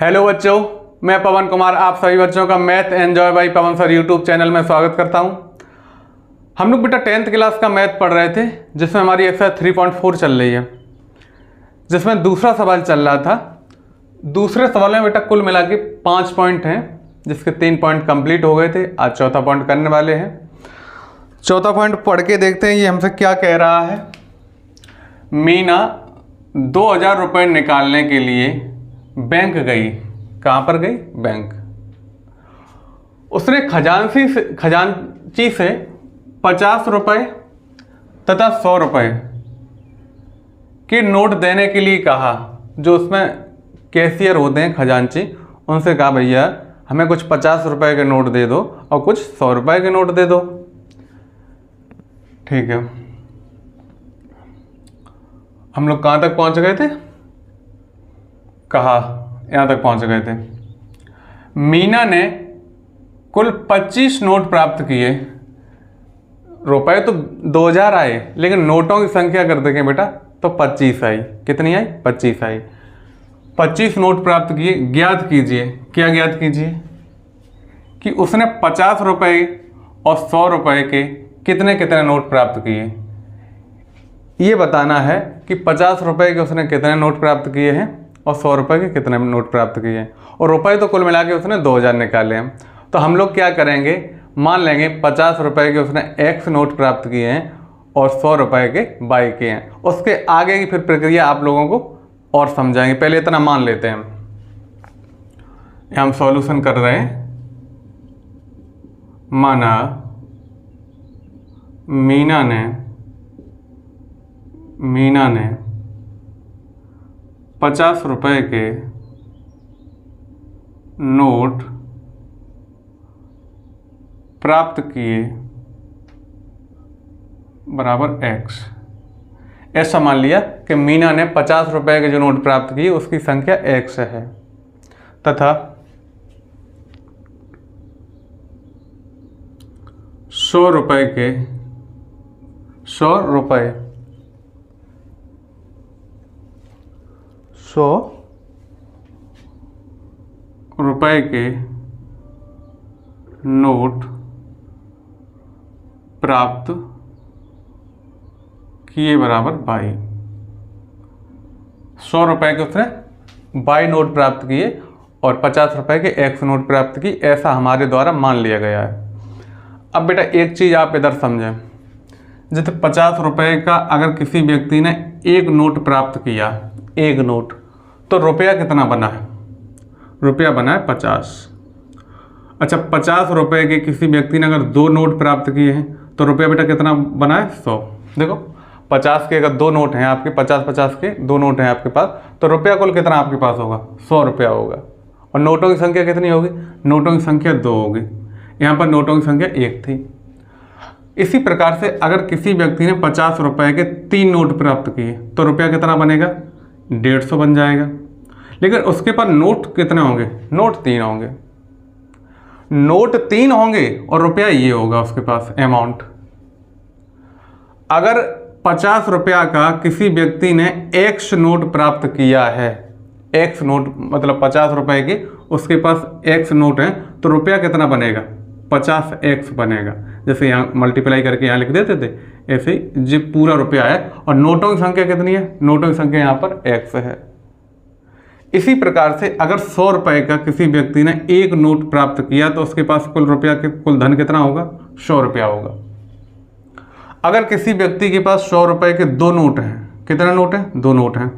Hello बच्चों, मैं पवन कुमार आप सभी बच्चों का मैथ एंजॉय बाय पवन सर यूट्यूब चैनल में स्वागत करता हूं। हम लोग बेटा 10th क्लास का मैथ पढ़ रहे थे, जिसमें हमारी एक्सरसाइज 3.4 चल रही है, जिसमें दूसरा सवाल चल रहा था। दूसरे सवाल में बेटा कुल मिला के 5 पॉइंट हैं, जिसके 3 पॉइंट कंप्लीट हो गए थे। आज चौथा पॉइंट करने वाले हैं। चौथा पॉइंट पढ़ के देखते हैं ये हमसे क्या कह रहा है। मीना 2000 रुपये निकालने के लिए बैंक गई। कहाँ पर गई? बैंक। उसने खजांची से 50 रुपये तथा 100 रुपये के नोट देने के लिए कहा। जो उसमें कैशियर होते हैं खजांची, उनसे कहा भैया हमें कुछ 50 रुपये के नोट दे दो और कुछ 100 रुपये के नोट दे दो। ठीक है, हम लोग कहाँ तक पहुँच गए थे? कहा यहाँ तक पहुँच गए थे। मीना ने कुल 25 नोट प्राप्त किए। रुपए तो 2000 आए, लेकिन नोटों की संख्या कर देंगे बेटा तो 25 आई। कितनी आई? 25 आई। 25 नोट प्राप्त किए। ज्ञात कीजिए। क्या ज्ञात कीजिए? कि उसने 50 रुपये और 100 रुपये के कितने कितने नोट प्राप्त किए। ये बताना है कि 50 रुपये के उसने कितने नोट प्राप्त किए हैं और 100 रुपये के कितने नोट प्राप्त किए हैं। और रुपये तो कुल मिला के उसने 2000 निकाले हैं। तो हम लोग क्या करेंगे, मान लेंगे 50 रुपये के उसने X नोट प्राप्त किए हैं और 100 रुपये के Y के हैं। उसके आगे की फिर प्रक्रिया आप लोगों को और समझाएंगे। पहले इतना मान लेते हैं। हम सॉल्यूशन कर रहे हैं। माना मीना ने 50 रुपये के नोट प्राप्त किए बराबर X। ऐसा मान लिया कि मीना ने 50 रुपये के जो नोट प्राप्त किए उसकी संख्या X है, तथा 100 रुपये के 100 रुपये के नोट प्राप्त किए बराबर 22। 100 रुपये के उसने 22 नोट प्राप्त किए और 50 रुपये के X नोट प्राप्त की। ऐसा हमारे द्वारा मान लिया गया है। अब बेटा एक चीज़ आप इधर समझें। जैसे 50 रुपये का अगर किसी व्यक्ति ने एक नोट प्राप्त किया, एक नोट, तो रुपया कितना बना है? रुपया बना है 50। अच्छा, 50 रुपये के किसी व्यक्ति ने अगर 2 नोट प्राप्त किए हैं तो रुपया बेटा कितना बना है? 100। देखो 50 के अगर 2 नोट हैं आपके, 50-50 के 2 नोट हैं आपके पास, तो रुपया कुल कितना आपके पास होगा? 100 रुपया होगा। और नोटों की संख्या कितनी होगी? नोटों की संख्या 2 होगी। यहाँ पर नोटों की संख्या 1 थी। इसी प्रकार से अगर किसी व्यक्ति ने 50 रुपये के 3 नोट प्राप्त किए तो रुपया कितना बनेगा? 150 बन जाएगा। लेकिन उसके पास नोट कितने होंगे? नोट 3 होंगे। नोट 3 होंगे और रुपया ये होगा उसके पास अमाउंट। अगर 50 रुपया का किसी व्यक्ति ने X नोट प्राप्त किया है, X नोट मतलब 50 रुपये के उसके पास X नोट है, तो रुपया कितना बनेगा? 50X बनेगा। जैसे यहाँ मल्टीप्लाई करके यहाँ लिख देते थे, ऐसे ही जो पूरा रुपया है। और नोटों की संख्या कितनी है? नोटों की संख्या यहाँ पर X है। इसी प्रकार से अगर 100 रुपये का किसी व्यक्ति ने एक नोट प्राप्त किया तो उसके पास कुल रुपया कुल धन कितना होगा? 100 रुपया होगा। अगर किसी व्यक्ति के पास 100 रुपये के 2 नोट हैं, कितने नोट हैं? 2 नोट हैं।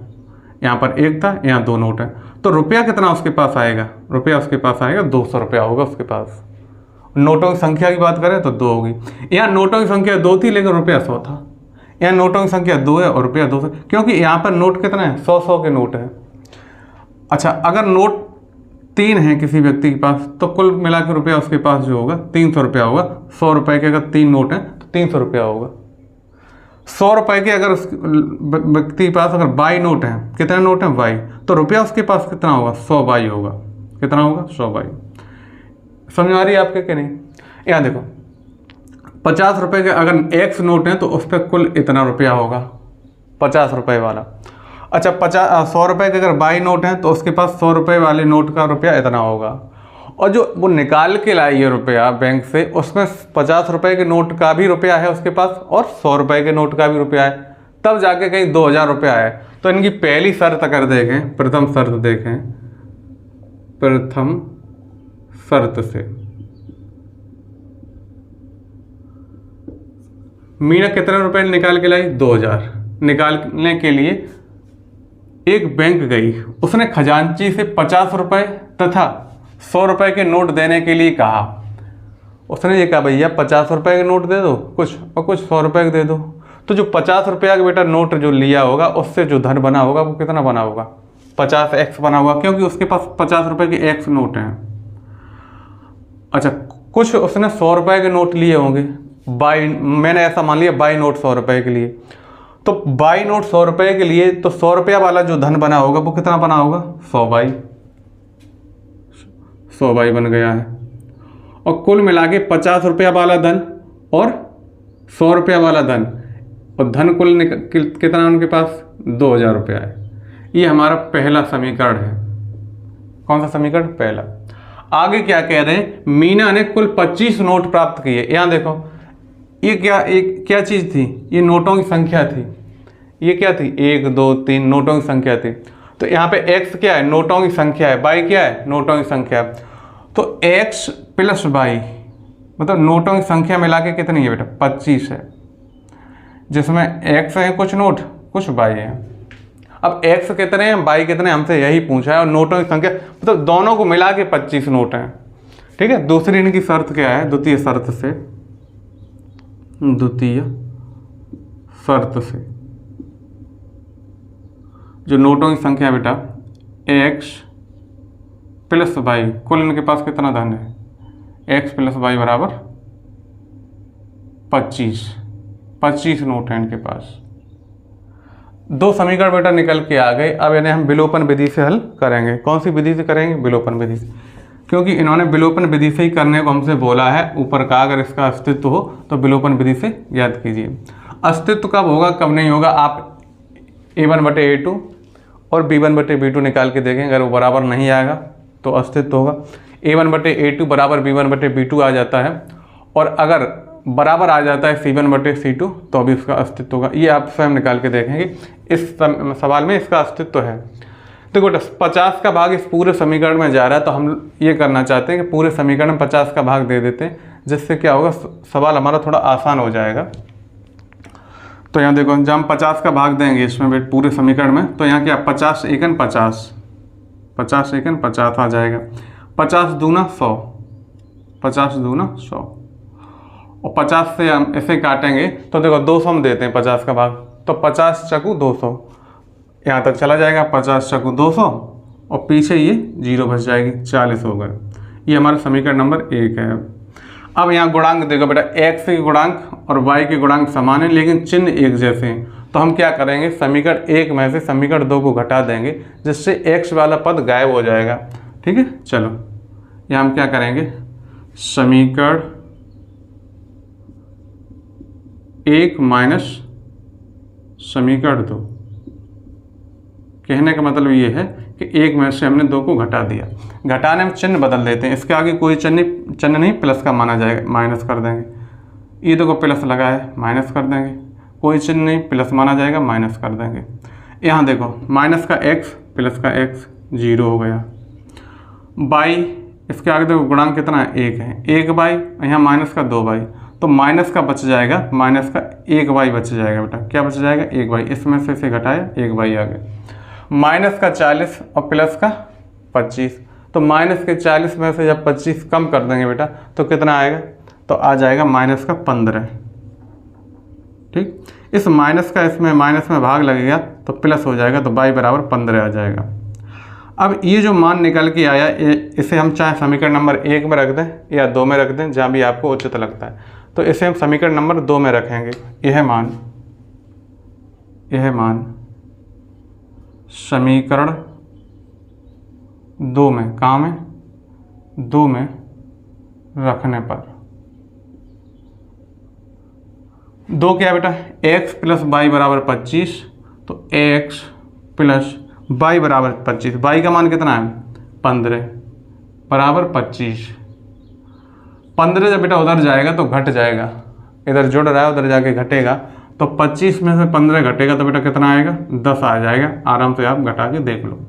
यहाँ पर 1 था, यहाँ 2 नोट है, तो रुपया कितना उसके पास आएगा? रुपया उसके पास आएगा 200 रुपया होगा उसके पास। नोटों की संख्या की बात करें तो 2 होगी। यहाँ नोटों की संख्या 2 थी लेकिन रुपया 100 था। यहाँ नोटों की संख्या 2 है और रुपया 200, क्योंकि यहाँ पर नोट कितना है? 100-100 के नोट है। अच्छा, अगर नोट 3 है किसी व्यक्ति के पास तो कुल मिला के रुपया उसके पास जो होगा 300 रुपया होगा। 100 रुपये के अगर 3 नोट हैं तो 300 रुपया होगा। 100 रुपये के अगर उस व्यक्ति के पास अगर 22 नोट हैं, कितने नोट हैं? 22, तो रुपया उसके पास कितना होगा? 100 22 होगा। कितना होगा? 100 22। समझ आ रही है आपके कि नहीं? यहाँ देखो 50 रुपये के अगर X नोट है तो उस पर कुल इतना रुपया होगा, 50 रुपये वाला। अच्छा 100 रुपये के अगर बाई नोट है तो उसके पास 100 रुपये वाले नोट का रुपया इतना होगा, और जो वो निकाल के लाई है रुपया बैंक से उसमें 50 रुपये के नोट का भी रुपया है उसके पास और 100 रुपये के नोट का भी रुपया है, तब जाके कहीं 2000 रुपया है। तो इनकी पहली शर्त अगर देखें, प्रथम शर्त देखें, प्रथम शर्त से मीना कितने रुपए निकाल के लाई? 2000। निकालने के लिए एक बैंक गई, उसने खजांची से 50 रुपये तथा 100 रुपये के नोट देने के लिए कहा। उसने ये कहा भैया 50 रुपये के नोट दे दो कुछ और कुछ 100 रुपये के दे दो। तो जो 50 रुपया का बेटा नोट जो लिया होगा उससे जो धन बना होगा वो कितना बना होगा? 50x बना होगा, क्योंकि उसके पास 50 रुपये के x नोट हैं। अच्छा कुछ उसने 100 रुपये के नोट लिए होंगे बाई, मैंने ऐसा मान लिया बाई नोट 100 रुपये के लिए। तो बाई नोट 100 रुपये के लिए तो 100 रुपया वाला जो धन बना होगा वो कितना बना होगा? 100 बाई बन गया है। और कुल मिला के 50 रुपया वाला धन और 100 रुपया वाला धन, और धन कुल कितना उनके पास? 2000 रुपया है। ये हमारा पहला समीकरण है। कौन सा समीकरण? पहला। आगे क्या कह रहे हैं? मीना ने कुल 25 नोट प्राप्त किए। यहाँ देखो ये क्या चीज़ थी? ये नोटों की संख्या थी। ये क्या थी? 1 2 3 नोटों की संख्या थी। तो यहाँ पे x क्या है? नोटों की संख्या है। बाई क्या है? नोटों की संख्या है। तो x प्लस बाई मतलब नोटों की संख्या मिला के कितनी है बेटा? 25 है, जिसमें x है कुछ नोट, कुछ बाई है। अब x कितने हैं, बाई कितने, हमसे यही पूछा है, और नोटों की संख्या मतलब दोनों को मिला के 25 नोट हैं। ठीक है। दूसरी इनकी शर्त क्या है? द्वितीय शर्त से जो नोटों की संख्या है बेटा x प्लस बाई, कुल इनके पास कितना धन है? x प्लस बाई बराबर 25 नोट हैं इनके पास। दो समीकरण बेटा निकल के आ गए। अब इन्हें हम विलोपन विधि से हल करेंगे। कौन सी विधि से करेंगे? विलोपन विधि से, क्योंकि इन्होंने विलोपन विधि से ही करने को हमसे बोला है। ऊपर का अगर इसका अस्तित्व हो तो विलोपन विधि से याद कीजिए। अस्तित्व कब होगा कब नहीं होगा? आप a1/a2 और b1/b2 निकाल के देखें। अगर वो बराबर नहीं आएगा तो अस्तित्व होगा। a1/a2 बराबर b1/b2 आ जाता है, और अगर बराबर आ जाता है c1/c2 तो अभी उसका अस्तित्व होगा। ये आप स्वयं निकाल के देखेंगे। इस सवाल में इसका अस्तित्व है। देखो 50 का भाग इस पूरे समीकरण में जा रहा है, तो हम ये करना चाहते हैं कि पूरे समीकरण में 50 का भाग दे देते हैं, जिससे क्या होगा सवाल हमारा थोड़ा आसान हो जाएगा। तो यहाँ देखो जब हम 50 का भाग देंगे इसमें पूरे समीकरण में, तो यहाँ क्या 50 एकन 50 आ जाएगा। 50 दूना 100, 50 दूना 100, और 50 से हम इसे काटेंगे तो देखो 200 हम देते हैं 50 का भाग, तो 50 चकू 200 यहाँ तक चला जाएगा। 50 चकू 200 और पीछे ये 0 बच जाएगी, 40 हो गए। ये हमारा समीकरण नंबर 1 है। अब यहाँ गुणांक देखो बेटा, x के गुणांक और y के गुणांक समान है लेकिन चिन्ह एक जैसे हैं। तो हम क्या करेंगे? समीकरण 1 में से समीकरण 2 को घटा देंगे, जिससे x वाला पद गायब हो जाएगा। ठीक है। चलो यहाँ हम क्या करेंगे? समीकरण 1 माइनस समीकरण 2। कहने का मतलब ये है कि 1 में से हमने 2 को घटा दिया। घटाने में चिन्ह बदल देते हैं। इसके आगे कोई चिन्ह नहीं, प्लस का माना जाएगा, माइनस कर देंगे। ये देखो प्लस लगा है, माइनस कर देंगे। कोई चिन्ह नहीं, प्लस माना जाएगा, माइनस कर देंगे। यहाँ देखो माइनस का x प्लस का x 0 हो गया। बाई, इसके आगे देखो गुणांक कितना है? 1 है। 1 बाई, यहाँ माइनस का 2 बाई, तो माइनस का बच जाएगा, माइनस का 1 बाई बच जाएगा बेटा। क्या बच जाएगा? 1 बाई। इसमें से इसे घटाया, 1 बाई आ गया। माइनस का 40 और प्लस का 25, तो माइनस के 40 में से जब 25 कम कर देंगे बेटा तो कितना आएगा? तो आ जाएगा माइनस का 15। ठीक। इस माइनस का इसमें माइनस में भाग लगेगा तो प्लस हो जाएगा, तो बाई बराबर 15 आ जाएगा। अब ये जो मान निकल के आया, इसे हम चाहे समीकरण नंबर 1 में रख दें या 2 में रख दें, जहाँ भी आपको उचित लगता है। तो इसे हम समीकरण नंबर 2 में रखेंगे। यह मान समीकरण 2 में, कहाँ में? 2 में रखने पर 2 क्या बेटा? x प्लस बाई बराबर 25, तो x प्लस y बराबर 25। y का मान कितना है 15 बराबर 25। 15 जब बेटा उधर जाएगा तो घट जाएगा, इधर जुड़ रहा है उधर जाके घटेगा, तो 25 में से 15 घटेगा तो बेटा कितना आएगा 10 आ जाएगा। आराम से आप घटा के देख लो।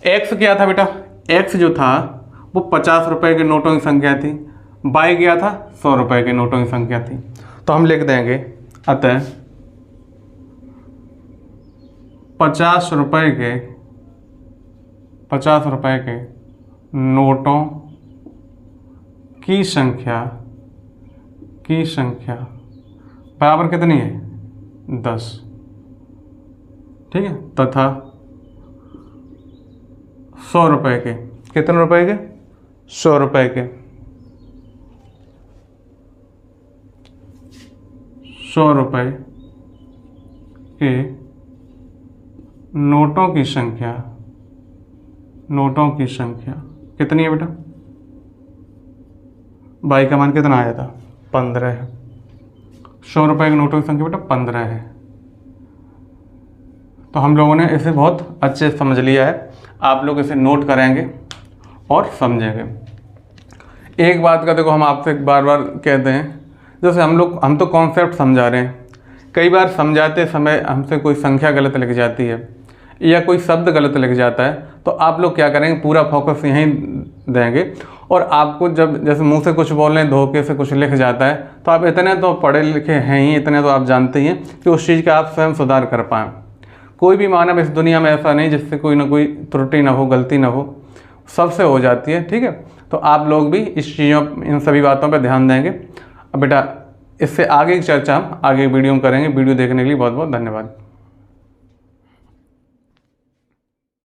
x क्या था बेटा, x जो था वो 50 रुपए के नोटों की संख्या थी, y क्या था 100 रुपए के नोटों की संख्या थी। तो हम लिख देंगे अतः 50 रुपए के नोटों की संख्या बराबर कितनी है 10, ठीक है। तथा 100 रुपए के, कितने रुपए के 100 रुपए के, 100 रुपए के नोटों की संख्या कितनी है बेटा, बाई का मान कितना आया था 15 है। 100 रुपए के नोटों की संख्या बेटा 15 है। तो हम लोगों ने इसे बहुत अच्छे से समझ लिया है, आप लोग इसे नोट करेंगे और समझेंगे। एक बात का देखो हम आपसे बार बार कहते हैं, जैसे हम तो कॉन्सेप्ट समझा रहे हैं, कई बार समझाते समय हमसे कोई संख्या गलत लिख जाती है या कोई शब्द गलत लिख जाता है, तो आप लोग क्या करेंगे पूरा फोकस यहीं देंगे। और आपको जब जैसे मुंह से कुछ बोल रहे हैं धोखे से कुछ लिख जाता है, तो आप इतने तो पढ़े लिखे हैं ही, इतने तो आप जानते ही हैं कि उस चीज़ का आप स्वयं सुधार कर पाएँ। कोई भी मानव इस दुनिया में ऐसा नहीं जिससे कोई ना कोई त्रुटि ना हो, गलती ना हो, सबसे हो जाती है, ठीक है। तो आप लोग भी इस चीज़ों इन सभी बातों पर ध्यान देंगे। अब बेटा इससे आगे की चर्चा हम आगे वीडियो में करेंगे। वीडियो देखने के लिए बहुत बहुत धन्यवाद।